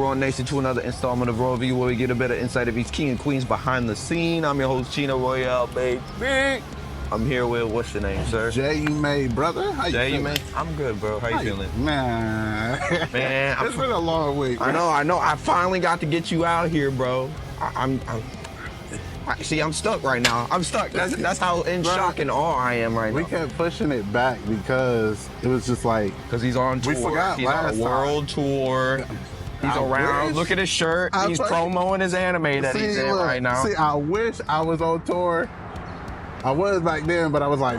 Royal Nation, to another installment of Royal View, where we get a better insight of each king and queens behind the scene. I'm your host, Chino Royale, baby. I'm here with, what's your name, sir? Jay, you made, brother. How you Jay, you feeling? made? I'm good, bro. How you feeling? Man, Man, it's been a long week. I know. I finally got to get you out here, bro. See, I'm stuck right now. I'm stuck. That's how in shock and awe I am right We now. kept pushing it back because it was just like, Because he's on tour. We forgot He's on last a world tour. He's I around. wish- Look at his shirt. I He's wish- promoting his anime that he's in look, right now. See, I wish I was on tour. I was back then, but I was like,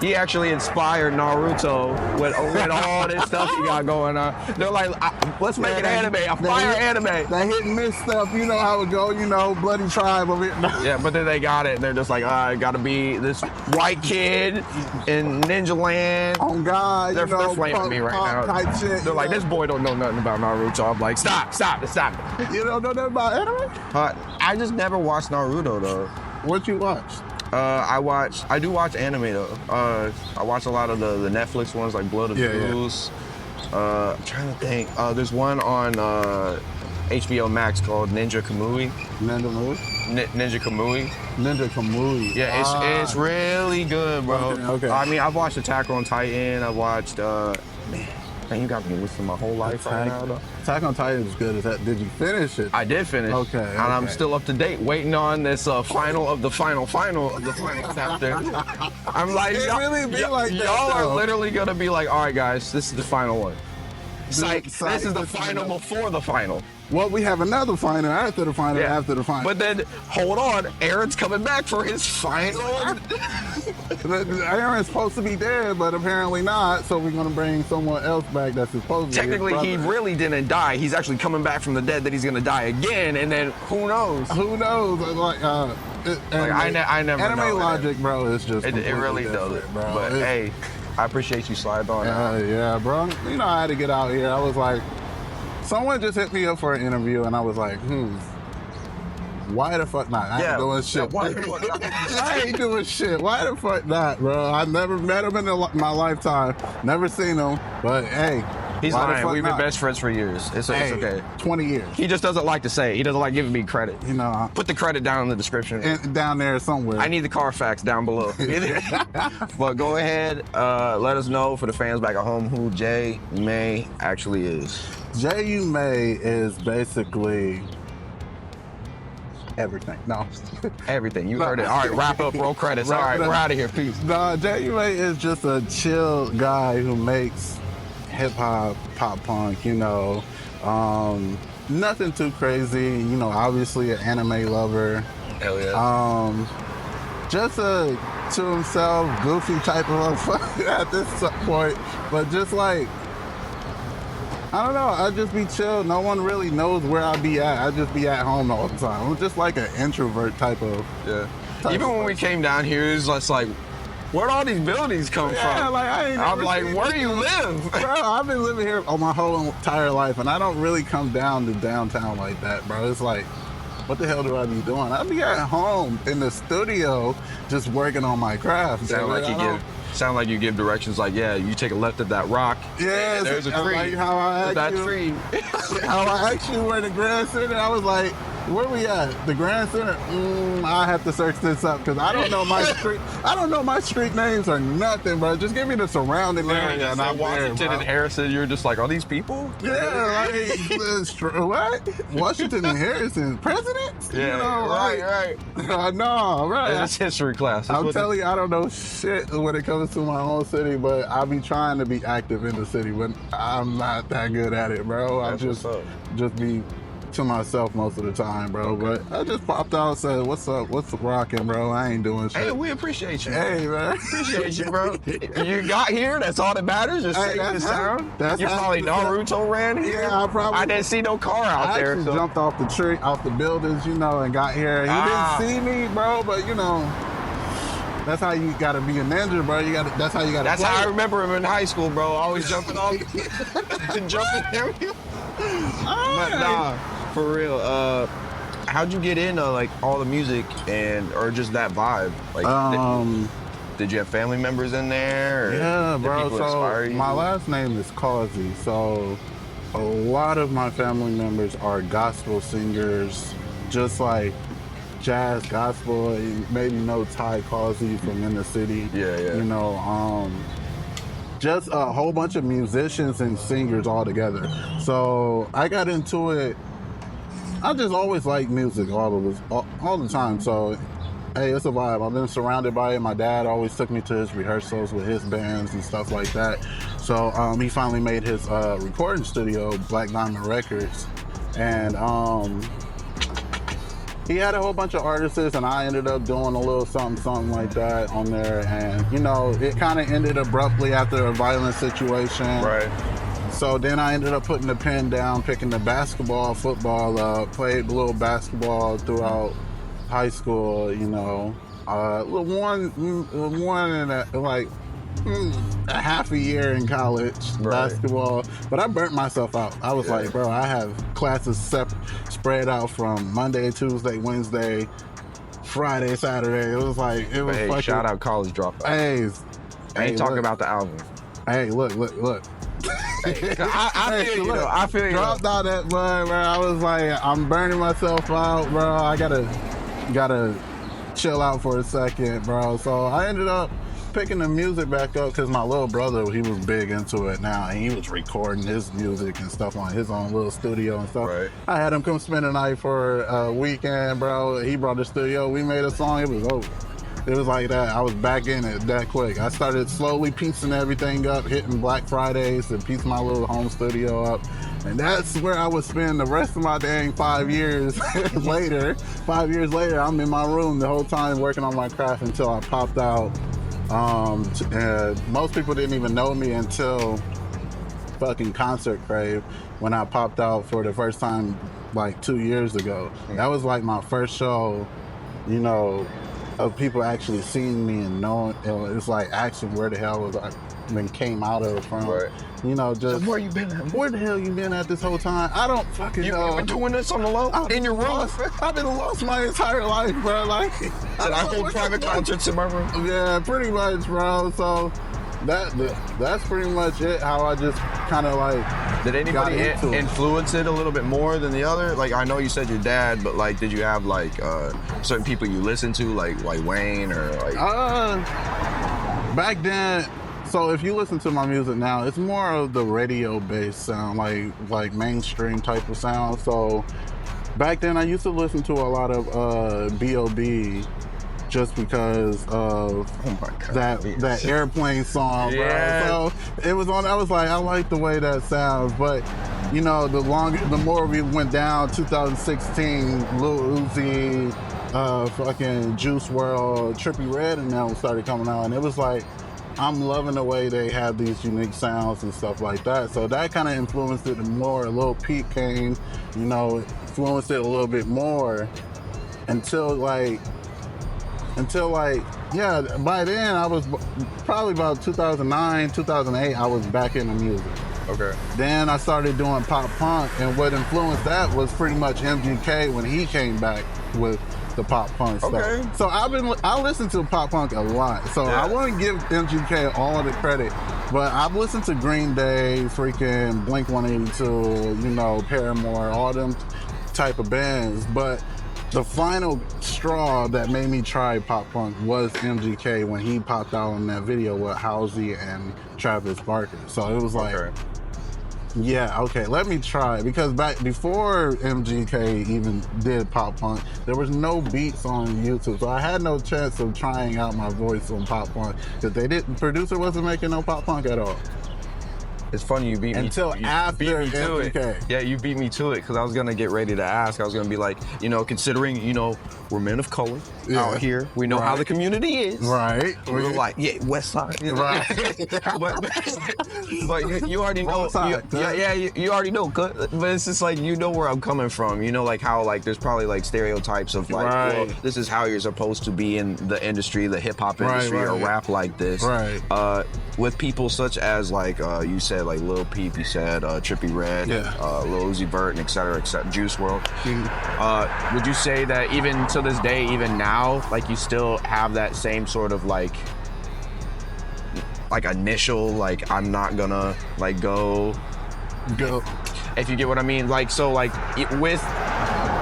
He actually inspired Naruto with all this stuff he got going on. They're like, let's make an anime, a fire anime. That hit and miss stuff, you know how it go, bloody tribe of it. Yeah, but then they got it, and they're just like, it got to be this white kid in Ninja Land. On God, They're flaming me right now. Type shit, They're like, this boy don't know nothing about Naruto. I'm like, stop. You don't know nothing about anime? I just never watched Naruto though. What you watched? I do watch anime though. I watch a lot of the Netflix ones like Blood of Zeus. I'm trying to think. There's one on HBO Max called Ninja Kamui. Ninja Kamui. Ninja Kamui. Yeah, it's really good, bro. Okay. I mean, I've watched Attack on Titan. I've watched man, you got me listening my whole life right now though. Attack on Titan is good. Did you finish it? I did finish. Okay. And I'm still up to date, waiting on this final of the final chapter. I'm like, It really be like that, y'all are though. literally gonna be like, all right, guys, this is the final one. Psych, Psych. this is the final before the final. Well, we have another final after the final after the final. But then, hold on, Aaron's coming back for his final. Aaron's supposed to be dead, but apparently not. So we're gonna bring someone else back that's supposed to be. Technically, he really didn't die. He's actually coming back from the dead. That he's gonna die again, and then who knows? Who knows? I never anime know. logic, bro. Is just It really does, different, bro. But hey, I appreciate you sliding on. Yeah, bro. I had to get out here. I was like, someone just hit me up for an interview, and I was like, why the fuck not? I ain't doing shit. Why the fuck not? I ain't doing shit. Why the fuck not, bro? I never met him in my lifetime. Never seen him. But hey, He's why the lying. fuck We've been not? best friends for years. It's okay. 20 years. He just doesn't like to say it. He doesn't like giving me credit. Put the credit down in the description. And down there somewhere. I need the Carfax down below. But go ahead, let us know for the fans back at home who Jay May actually is. Jay May is basically everything. No. Everything. You heard it. All right, wrap up, roll credits. All right, we're out of here. Peace. No, Jay May is just a chill guy who makes hip hop, pop punk, nothing too crazy, obviously an anime lover. Hell yeah. Just a to himself, goofy type of motherfucker at this point. But just like, I don't know, I just be chill. No one really knows where I be at. I just be at home all the time. I'm just like an introvert type of. Yeah. Even when we came down here, it was just like, where'd all these buildings come from? Like I'm like, where do you live? Bro, I've been living here all my whole entire life, and I don't really come down to downtown like that, bro. It's like, what the hell do I be doing? I be at home in the studio just working on my craft. Sound like you give directions like, yeah, you take a left at that rock. Yeah, there's a tree. Like how I that asked you, tree. how I asked you where the Grand Center, I was like, where we at? The Grand Center? I have to search this up because I don't know my street. I don't know my street names or nothing, bro. Just give me the surrounding area. And I'm Washington there, and Harrison, you're just like, are these people? Yeah, like what? Washington and Harrison, presidents? Yeah, right. I know, right? It's history class. I'm telling you, I don't know shit when it comes to my own city, but I be trying to be active in the city, but I'm not that good at it, bro. I just be to myself most of the time, bro. Okay. But I just popped out and said, what's up? What's rocking, bro? I ain't doing shit. Hey, we appreciate you. Hey, man. Appreciate you, bro. You got here. That's all that matters. Just singing the sound. You probably Naruto ran here. Yeah, I didn't see no car out there. I actually jumped off the tree, off the buildings, and got here. He didn't see me, bro, but that's how you gotta be a ninja, bro. That's how you gotta. That's how I remember him in high school, bro. Always jumping off, jumping there. But nah, for real. How'd you get into like all the music or just that vibe? Like, did you have family members in there? Or yeah, did bro. people inspire So you? my last name is Causey, so a lot of my family members are gospel singers, just like jazz, gospel. You maybe know Ty Causey from In the City. Yeah. You know, just a whole bunch of musicians and singers all together. So I got into it. I just always liked music all the time. So, hey, it's a vibe. I've been surrounded by it. My dad always took me to his rehearsals with his bands and stuff like that. So he finally made his recording studio, Black Diamond Records. And he had a whole bunch of artists, and I ended up doing a little something like that on there. And, you know, it kind of ended abruptly after a violent situation. Right. So then I ended up putting the pen down, picking the basketball, football up, played a little basketball throughout high school, you know. One and a half a year in college, basketball. But I burnt myself out. I was like, bro, I have classes spread out from Monday, Tuesday, Wednesday, Friday, Saturday. It was Hey, shout out College Dropout. I ain't talking about the album. Hey, look. I feel you, though. I feel you. Dropped out that blood, bro. I was like, I'm burning myself out, bro. I gotta chill out for a second, bro. So I ended up picking the music back up because my little brother, he was big into it now, and he was recording his music and stuff on his own little studio and stuff. Right. I had him come spend the night for a weekend, bro. He brought the studio. We made a song. It was over. It was like that. I was back in it that quick. I started slowly piecing everything up, hitting Black Fridays and piecing my little home studio up. And that's where I would spend the rest of my dang 5 years later. 5 years later, I'm in my room the whole time working on my craft until I popped out. Most people didn't even know me until fucking Concert Crave when I popped out for the first time like 2 years ago. That was like my first show, you know, of people actually seeing me and knowing. It's like asking where the hell was I been came out of from. Right. You know, just So where you been at? Where the hell you been at this whole time? I don't fucking You know. been doing this on the low? In your room? I've been lost my entire life, bro. Like, Did I hold private concerts in my room? yeah, pretty much, bro. So that's pretty much it. How I just kind of like. Did anybody influence it a little bit more than the other? Like, I know you said your dad, but like, did you have like certain people you listen to, like Wayne or like? Back then. So if you listen to my music now, it's more of the radio-based sound, like mainstream type of sound. So back then, I used to listen to a lot of B.O.B. just because of that airplane song, yeah. bro. So it was on. I was like, I like the way that sounds, but you know, the more we went down, 2016, Lil Uzi, fucking Juice WRLD, Trippie Redd, and them started coming out, and it was like, I'm loving the way they have these unique sounds and stuff like that. So that kind of influenced it more. Lil Peep came, you know, influenced it a little bit more until yeah, by then I was probably about 2009, 2008, I was back into music. Okay. Then I started doing pop punk, and what influenced that was pretty much MGK when he came back with the pop punk stuff. Okay. So I listen to pop punk a lot. So yeah. I wouldn't give MGK all the credit, but I've listened to Green Day, freaking Blink-182, you know, Paramore, all them type of bands. But the final straw that made me try pop punk was MGK when he popped out in that video with Halsey and Travis Barker. So it was like, yeah, okay, let me try it. Because back before MGK even did pop punk, there was no beats on YouTube. So I had no chance of trying out my voice on pop punk because producer wasn't making no pop punk at all. It's funny you beat me. Until after MGK. Yeah, you beat me to it because I was gonna get ready to ask. I was gonna be like, you know, considering, you know, we're men of color out here. We know how the community is. Right. We're like, yeah, West Side. Right. but you already know. You already know. But it's just like, you know where I'm coming from. You know, like how like there's probably like stereotypes of like, well, this is how you're supposed to be in the industry, the hip hop industry, or rap like this. Right. With people such as like you said, like Lil Peep, you said Trippie Redd, Lil Uzi Vert, and et cetera, Juice WRLD. Would you say that even to this day, even now, like you still have that same sort of like initial, like I'm not gonna like go If you get what I mean, like so, like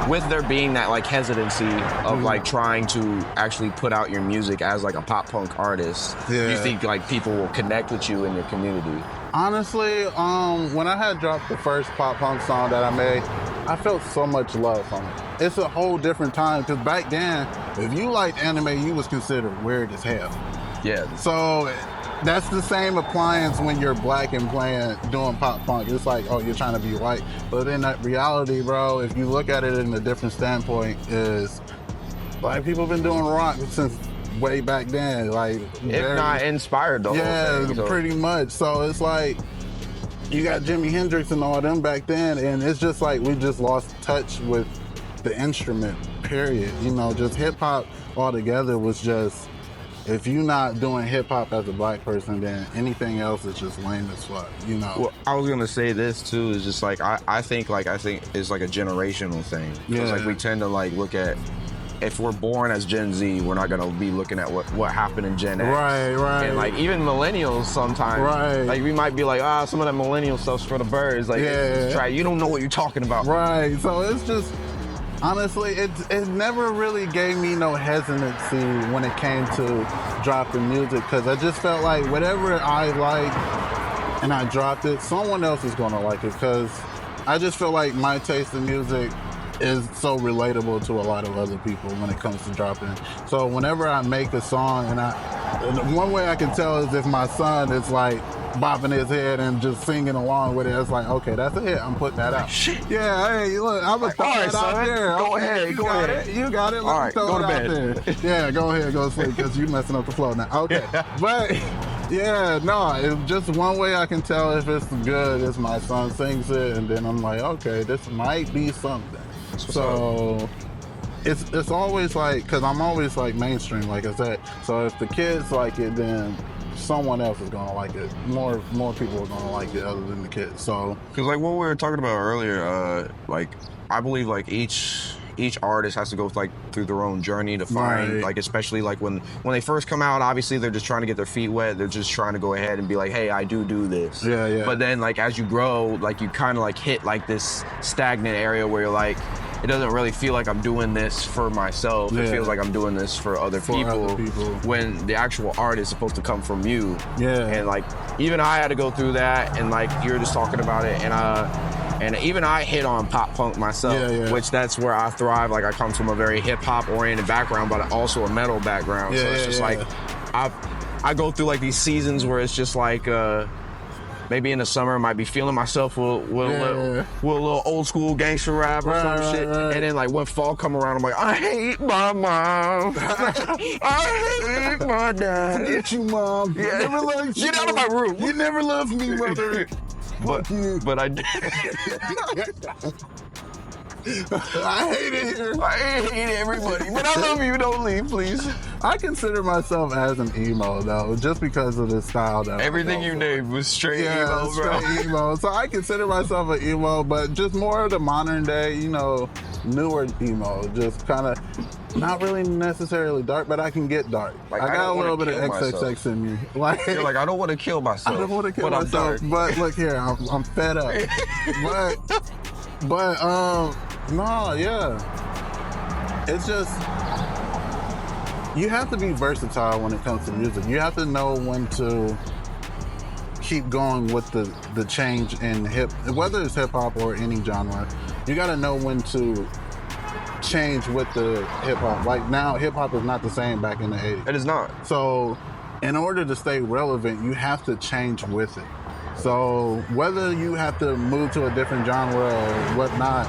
with there being that like hesitancy of like trying to actually put out your music as like a pop punk artist, do you think like people will connect with you in your community? Honestly, when I had dropped the first pop punk song that I made, I felt so much love from it. It's a whole different time, because back then, if you liked anime, you was considered weird as hell. Yeah. So that's the same appliance when you're black and doing pop punk. It's like, oh, you're trying to be white. But in that reality, bro, if you look at it in a different standpoint, is black people have been doing rock since way back then. Like, if not inspired though. Yeah, pretty much. So it's like, you got Jimi Hendrix and all them back then, and it's just like we just lost touch with the instrument, period. You know, just hip hop altogether was just, if you're not doing hip hop as a black person, then anything else is just lame as fuck, you know. Well, I was gonna say this too, is just like I think it's like a generational thing. Because like we tend to like look at, if we're born as Gen Z, we're not gonna be looking at what happened in Gen X. Right. And like even millennials sometimes, like we might be like, some of that millennial stuff's for the birds. Like, just try. You don't know what you're talking about. Right. So it's just, honestly, it never really gave me no hesitancy when it came to dropping music, because I just felt like whatever I like and I dropped it, someone else is gonna like it, because I just feel like my taste in music is so relatable to a lot of other people when it comes to dropping. So whenever I make a song, and one way I can tell is if my son is like bopping his head and just singing along with it, it's like, okay, that's a hit. I'm putting that out. Shit. Yeah, hey, look, I'm gonna throw it out there. Go ahead, go ahead. You got it. Let me throw it out there. Yeah, go ahead, go sleep, because you messing up the flow now. Okay, but yeah, no, it's just one way I can tell if it's good is my son sings it, and then I'm like, okay, this might be something. So it's always like, because I'm always like mainstream, like I said. So if the kids like it, then someone else is gonna like it. More people are gonna like it other than the kids. So because like what we were talking about earlier, like I believe like each artist has to go like through their own journey to find like, especially like when they first come out, obviously they're just trying to get their feet wet. They're just trying to go ahead and be like, hey, I do this. Yeah. But then like as you grow, like you kind of like hit like this stagnant area where you're like, it doesn't really feel like I'm doing this for myself. It feels like I'm doing this for other people. When the actual art is supposed to come from you. Yeah. And like even I had to go through that, and like you're just talking about it, and even I hit on pop punk myself, which that's where I thrive. Like I come from a very hip hop oriented background, but also a metal background. So it's just like I go through like these seasons where it's just like maybe in the summer I might be feeling myself with a little old school gangster rap or some shit. And then like when fall come around, I'm like, I hate my mom. I hate my dad. Forget you, mom. Yeah. I never loved you. Get out of my room. You never loved me, mother. But I did. I hate it here. I hate everybody, but I love you. Don't leave, please. I consider myself as an emo, though, just because of the style that everything you named was straight emo, bro. Straight emo. So I consider myself an emo, but just more of the modern day, you know, newer emo. Just kind of not really necessarily dark, but I can get dark. Like, I got a little bit of XXX in me. Like, you're like, I don't want to kill myself. I don't want to kill myself, but look here, I'm fed up. but no, yeah. It's just, you have to be versatile when it comes to music. You have to know when to keep going with the change in whether it's hip hop or any genre. You got to know when to change with the hip hop. Like now, hip hop is not the same back in the 80s. It is not. So in order to stay relevant, you have to change with it. So whether you have to move to a different genre or whatnot,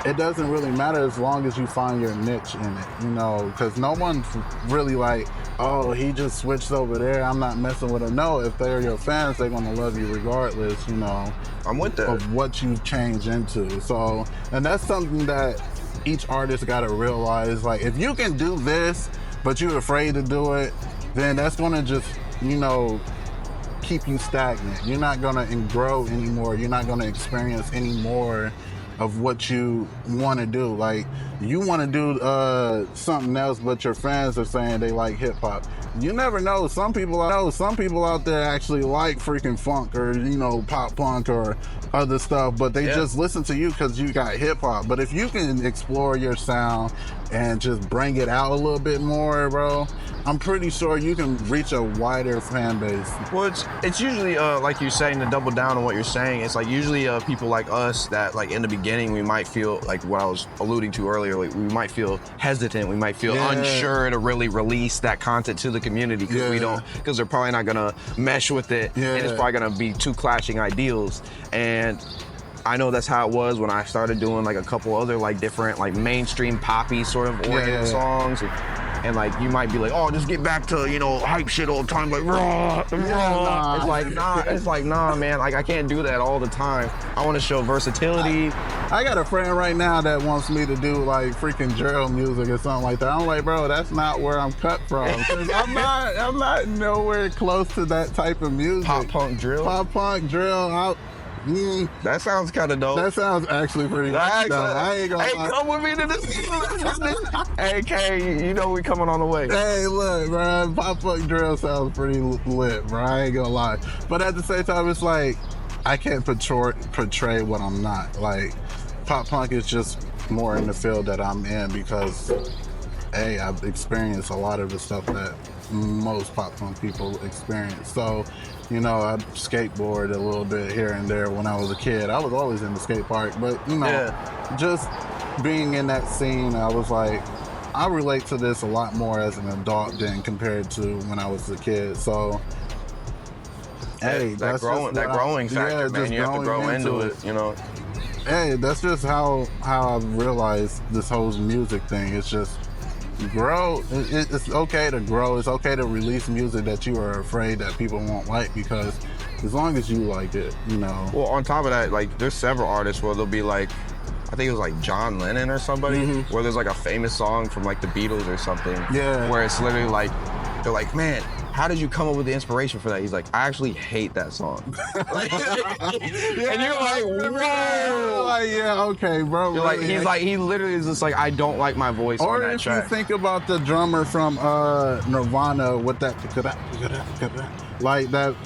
it doesn't really matter as long as you find your niche in it, you know, because no one's really like, oh, he just switched over there, I'm not messing with him. No, if they're your fans, they're going to love you regardless, you know. I'm with that. Of what you change into. So, and that's something that each artist got to realize. Like, if you can do this, but you're afraid to do it, then that's going to just, you know, keep you stagnant. You're not going to grow anymore. You're not going to experience any more of what you want to do. Like, you want to do something else, but your fans are saying they like hip hop. you never know. Some people out there actually like freaking funk or, you know, pop punk or other stuff, but they just listen to you because you got hip hop. But if you can explore your sound and just bring it out a little bit more, bro, I'm pretty sure you can reach a wider fan base. Well, it's usually like you're saying, to double down on what you're saying. It's like usually people like us that like in the beginning we might feel like what I was alluding to earlier. Like we might feel hesitant, we might feel unsure to really release that content to the community because they're probably not gonna mesh with it, and it's probably gonna be two clashing ideals. And I know that's how it was when I started doing like a couple other like different like mainstream poppy sort of oriented songs. And like you might be like, oh, just get back to, you know, hype shit all the time, like raw. It's like nah, man. Like I can't do that all the time. I want to show versatility. I got a friend right now that wants me to do like freaking drill music or something like that. I'm like, bro, that's not where I'm cut from. I'm not nowhere close to that type of music. Pop punk drill. That sounds kind of dope. That sounds actually pretty dope. I ain't gonna lie. Come with me to this. Hey, K, you know we coming on the way. Hey, look, bro, pop punk drill sounds pretty lit, bro. I ain't gonna lie. But at the same time, it's like I can't portray what I'm not. Like pop punk is just more in the field that I'm in because, hey, I've experienced a lot of the stuff that most pop punk people experience. So, you know, I skateboard a little bit here and there when I was a kid. I was always in the skate park, but you know, just being in that scene, I was like, I relate to this a lot more as an adult than compared to when I was a kid. So, hey, that growing factor, man. You have to grow into it, you know. Hey, that's just how I've realized this whole music thing. It's just grow. It's okay to grow. It's okay to release music that you are afraid that people won't like, because as long as you like it, you know. Well, on top of that, like there's several artists where they'll be like, I think it was like John Lennon or somebody, where there's like a famous song from like the Beatles or something, where it's literally like, they're like, man, how did you come up with the inspiration for that? He's like, I actually hate that song. And you're like, whoa. Like, yeah, okay, bro. You're like, he literally is just like, I don't like my voice on that track. Or if you think about the drummer from Nirvana with that, like that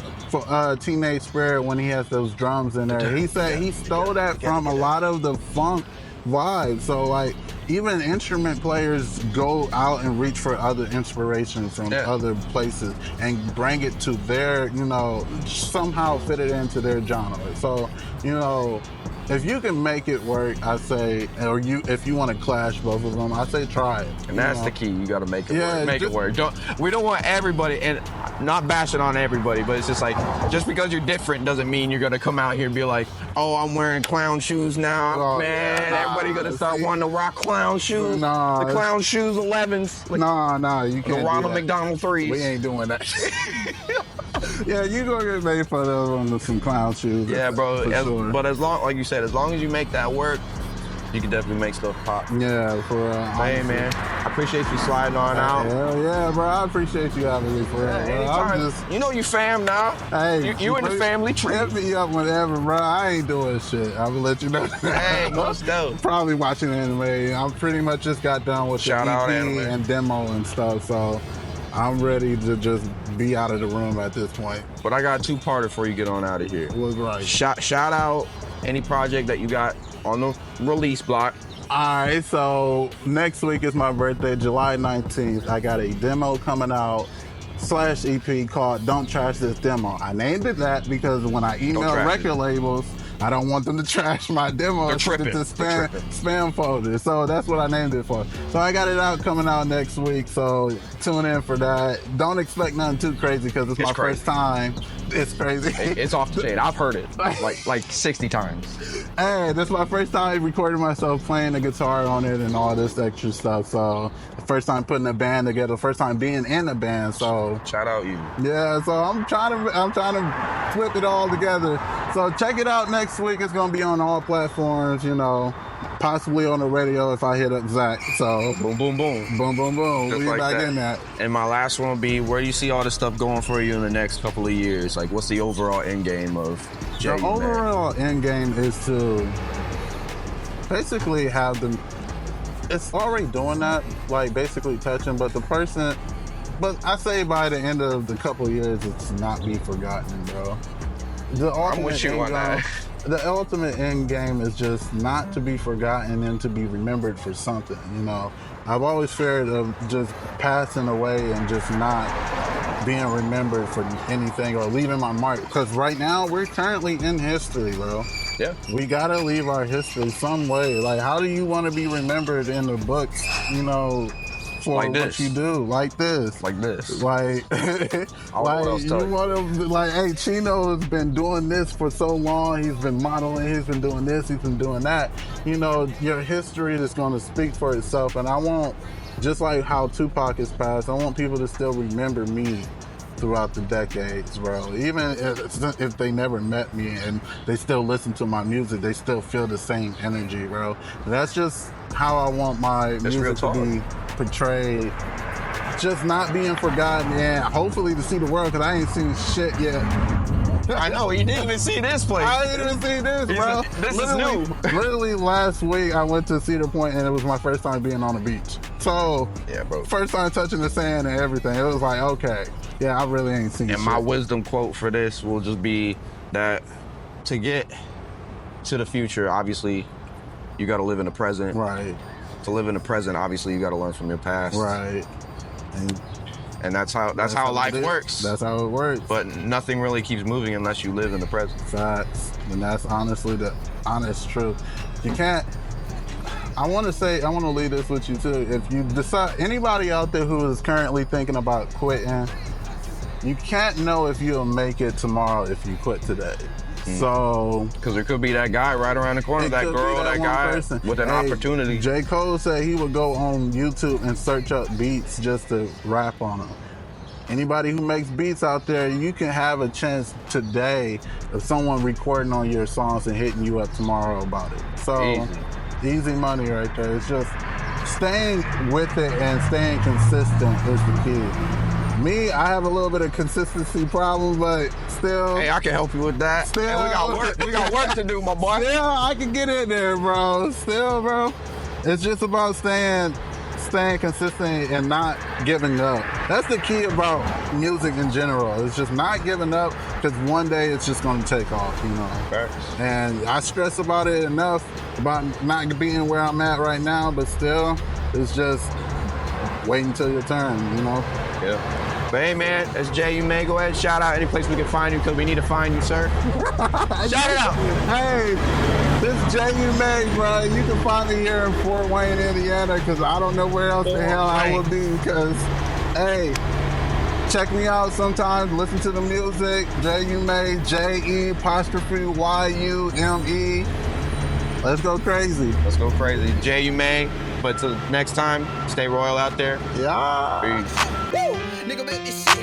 Teenage Spirit, when he has those drums in there, he said he stole that from a lot of the funk vibe. So like, even instrument players go out and reach for other inspirations from other places and bring it to their, you know, somehow fit it into their genre. So, you know, if you can make it work, I say, or if you want to clash both of them, I say try it. And that's the key. You got to make it work. Make it work. We don't want everybody, and not bashing on everybody, but it's just like, just because you're different doesn't mean you're gonna come out here and be like, oh, I'm wearing clown shoes now, everybody gonna start wanting to rock clown shoes. The clown shoes 11s. Like, you can't. The Ronald McDonald 3s. We ain't doing that. Yeah, you gonna get made fun of on some clown shoes. Yeah, bro. Sure. But as long, like you said, as long as you make that work, you can definitely make stuff pop. Yeah, for real. Hey, man, I appreciate you sliding on out. Hell yeah, bro. I appreciate you having me, for real. You know you fam now. Hey, you in the family tree. Hit me up whenever, bro. I ain't doing shit. I'm gonna let you know. Hey, let's go. Probably watching anime. I'm pretty much just got done with the EP and demo and stuff, so I'm ready to just be out of the room at this point. But I got a two-parter before you get on out of here. What's right? Shout out any project that you got on the release block. All right, so next week is my birthday, July 19th. I got a demo coming out /EP called Don't Trash This Demo. I named it that because when I email record labels, I don't want them to trash my demo into spam folder. So that's what I named it for. So I got it coming out next week. So tune in for that. Don't expect nothing too crazy because it's my first time. It's crazy. It's off the chain. I've heard it like 60 times. Hey, this is my first time recording myself playing the guitar on it and all this extra stuff. So the first time putting a band together, first time being in a band. So shout out you. Yeah, so I'm trying to flip it all together. So check it out next week. It's gonna be on all platforms, you know, possibly on the radio if I hit up Zach. So boom, boom, boom, boom, boom, boom. Just we like back in that. And my last one will be, where do you see all this stuff going for you in the next couple of years? Like, what's the overall end game of Jay? The overall end game is to basically have them. It's already doing that, like basically touching, but but I say by the end of the couple years, it's not be forgotten, bro. I'm with you on that. The ultimate end game is just not to be forgotten and to be remembered for something, you know. I've always feared of just passing away and just not being remembered for anything or leaving my mark. Because right now, we're currently in history, bro. Yeah. We gotta leave our history some way. Like, how do you want to be remembered in the books, you know, for Like what this. you do? Like this. Like this. Like, what else you tell you? want to, like, hey, Chino has been doing this for so long. He's been modeling, he's been doing this, he's been doing that. You know, your history is going to speak for itself. And I want, just like how Tupac is passed, I want people to still remember me throughout the decades, bro. Even if they never met me and they still listen to my music, they still feel the same energy, bro. That's just how I want my real music to talk. be portrayed. Just not being forgotten, and hopefully to see the world, because I ain't seen shit yet. I know, you didn't even see this place. I didn't even see this, bro. This is new. Literally last week, I went to Cedar Point, and it was my first time being on the beach. So, Yeah, bro. first time touching the sand and everything. It was like, okay, yeah, I really ain't seen And shit. my wisdom quote for this will just be that to get to the future, obviously, you got to live in the present. Right, To live in the present, obviously, you got to learn from your past. right. And And that's how life it is. works. That's how it works. But nothing really keeps moving unless you live in the present. Facts. And that's honestly the honest truth. You can't. I want to leave this with you too. If you decide, anybody out there who is currently thinking about quitting, you can't know if you'll make it tomorrow if you quit today. So Because there could be that guy right around the corner, it that could be girl, that one guy person. with an Hey, opportunity. J. Cole said he would go on YouTube and search up beats just to rap on them. Anybody who makes beats out there, you can have a chance today of someone recording on your songs and hitting you up tomorrow about it. So easy money right there. It's just staying with it and staying consistent is the key. Me, I have a little bit of consistency problem, but still. Hey, I can help you with that. Still- Hey, we got work to do, my boy. Still, I can get in there, bro. Still, bro. It's just about staying consistent and not giving up. That's the key about music in general. It's just not giving up, because one day it's just going to take off, you know. Facts. And I stress about it enough about not being where I'm at right now, but still, it's just waiting till your turn, you know. Yeah. But hey, man, that's Jay. You may go ahead and shout out any place we can find you, because we need to find you, sir. Shout it out. Hey, this is J.U. May, bro. You can find me here in Fort Wayne, Indiana, because I don't know where else the hell I would be, because, hey, check me out sometimes. Listen to the music. J.U. May, J-E''Y-U-M-E. Let's go crazy. Let's go crazy. Jay, you may. But till next time, stay royal out there. Yeah. Peace. Nigga, make this shit.